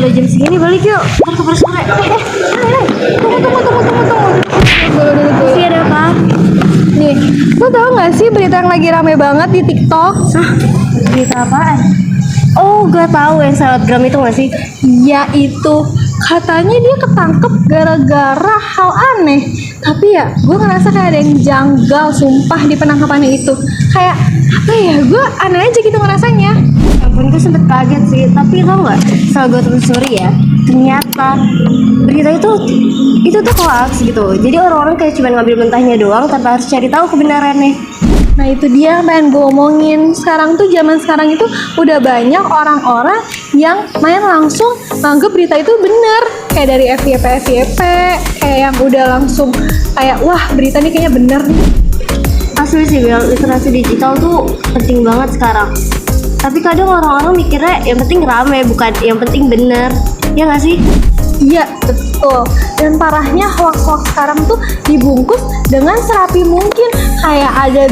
udah jam segini, balik yuk. Ntar keburu sore. Tunggu. Masih ada apa? Nih, lo tau gak sih berita yang lagi rame banget di TikTok? Berita apaan? Oh, gue tahu yang selebgram itu gak sih? Ya itu, katanya dia ketangkep gara-gara hal aneh. Tapi ya, gue ngerasa kayak ada yang janggal, sumpah di penangkapannya itu. Kayak apa ya? Gue aneh aja gitu ngerasanya. Ya ampun, gue sempet kaget sih. Tapi tau gak, setelah gue telusuri ya, ternyata berita itu tuh hoax gitu. Jadi orang-orang kayak cuma ngambil mentahnya doang tanpa harus cari tahu kebenarannya. Nah itu dia yang pengen gue omongin. Sekarang tuh zaman sekarang itu udah banyak orang-orang yang main langsung nganggep berita itu bener. Kayak dari FYP, kayak yang udah langsung kayak wah berita ini kayaknya bener nih. Asli sih Bel, literasi digital tuh penting banget sekarang. Tapi kadang orang-orang mikirnya yang penting rame, bukan yang penting bener. Ya gak sih? Iya betul. Dan parahnya hoax-hoax sekarang tuh dibungkus dengan serapi mungkin. Kayak ada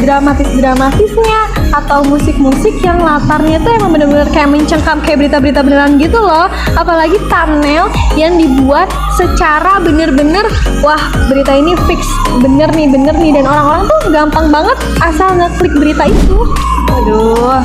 dramatisnya atau musik-musik yang latarnya tuh emang bener-bener kayak mencengkam kayak berita-berita beneran gitu loh. Apalagi thumbnail yang dibuat secara bener-bener wah berita ini fix bener nih. Dan orang-orang tuh gampang banget asal ngeklik berita itu. Aduh,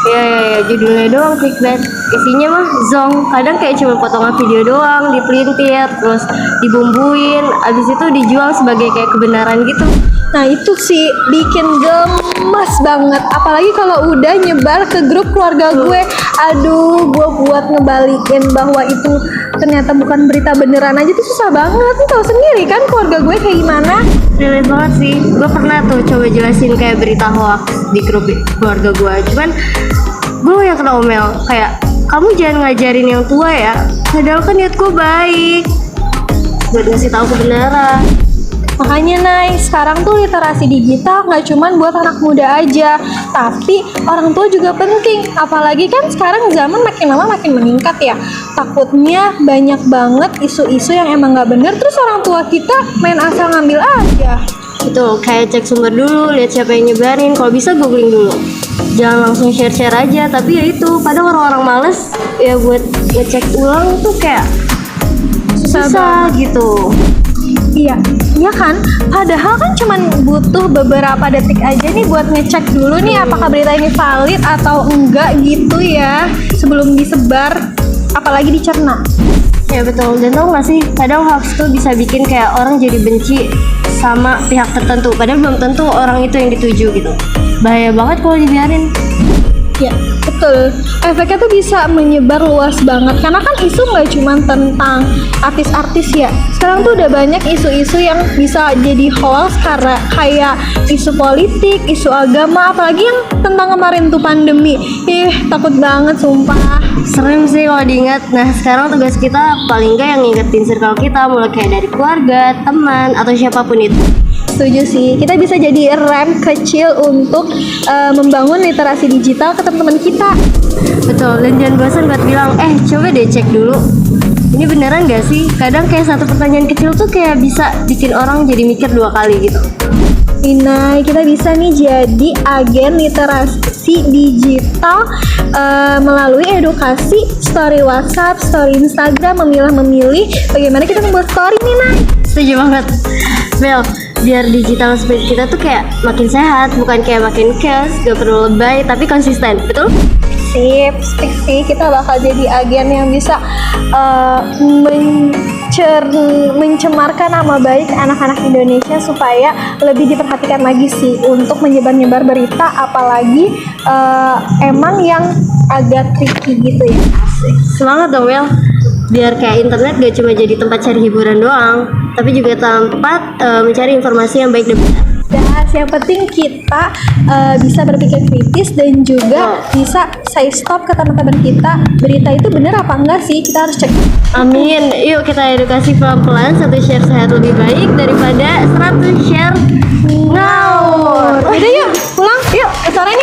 ya judulnya doang clickbait, isinya mah zong. Kadang kayak cuma potongan video doang, dipelintir, terus dibumbuin, abis itu dijual sebagai kayak kebenaran gitu. Nah itu sih bikin gemes banget. Apalagi kalau udah nyebar ke grup keluarga gue. Aduh, gue buat ngebalikin bahwa itu ternyata bukan berita beneran aja tuh susah banget. Lu tau sendiri kan keluarga gue kayak gimana. Relate banget sih. Gue pernah tuh coba jelasin kayak berita hoax di grup keluarga gue. Cuman gue yang kena omel kayak, kamu jangan ngajarin yang tua ya. Padahal kan niat gue baik buat ngasih tahu kebenaran. Makanya Nay, sekarang tuh literasi digital nggak cuman buat anak muda aja, tapi orang tua juga penting. Apalagi kan sekarang zaman makin lama makin meningkat ya. Takutnya banyak banget isu-isu yang emang nggak bener, terus orang tua kita main asal ngambil aja. Itu kayak cek sumber dulu, lihat siapa yang nyebarin. Kalau bisa googling dulu. Jangan langsung share-share aja. Tapi ya itu, kadang orang-orang males ya buat ngecek ulang tuh kayak susah gitu. Iya kan? Padahal kan cuman butuh beberapa detik aja nih buat ngecek dulu nih apakah berita ini valid atau enggak gitu ya sebelum disebar, apalagi dicerna. Ya betul, dan tau gak sih, kadang hoax tuh bisa bikin kayak orang jadi benci sama pihak tertentu, padahal belum tentu orang itu yang dituju gitu. Bahaya banget kalau dibiarin. Ya betul, efeknya tuh bisa menyebar luas banget karena kan isu nggak cuma tentang artis-artis ya. Sekarang tuh udah banyak isu-isu yang bisa jadi hoax karena kayak isu politik, isu agama, apalagi yang tentang kemarin tuh pandemi. Takut banget sumpah. Serem sih kalau diingat. Nah sekarang tugas kita paling nggak yang ngingetin circle kita, mulai kayak dari keluarga, teman, atau siapapun itu. Setuju sih, kita bisa jadi rem kecil untuk membangun literasi digital ke teman-teman kita. Betul, dan jangan bosan buat bilang, coba deh cek dulu, ini beneran gak sih? Kadang kayak satu pertanyaan kecil tuh kayak bisa bikin orang jadi mikir 2 kali gitu. Inai, kita bisa nih jadi agen literasi digital melalui edukasi, story WhatsApp, story Instagram, memilah-memilih bagaimana kita membuat story nih, Nay. Setuju banget, Bel. Biar digital space kita tuh kayak makin sehat, bukan kayak makin chaos. Gak perlu lebay, tapi konsisten, betul? Sip, stick sih. Kita bakal jadi agen yang bisa mencemarkan nama baik anak-anak Indonesia supaya lebih diperhatikan lagi sih untuk menyebar-nyebar berita, apalagi emang yang agak tricky gitu ya. Semangat dong, Bel. Biar kayak internet gak cuma jadi tempat cari hiburan doang, tapi juga tempat mencari informasi yang baik dan benar. Dan yang penting kita bisa berpikir kritis dan juga bisa say stop ke teman-teman kita. Berita itu benar apa enggak sih? Kita harus cek. Amin. Yuk kita edukasi pelan-pelan, 1 share sehat lebih baik daripada 100 share ngawur. Udah yuk, pulang. Yuk, sore nih.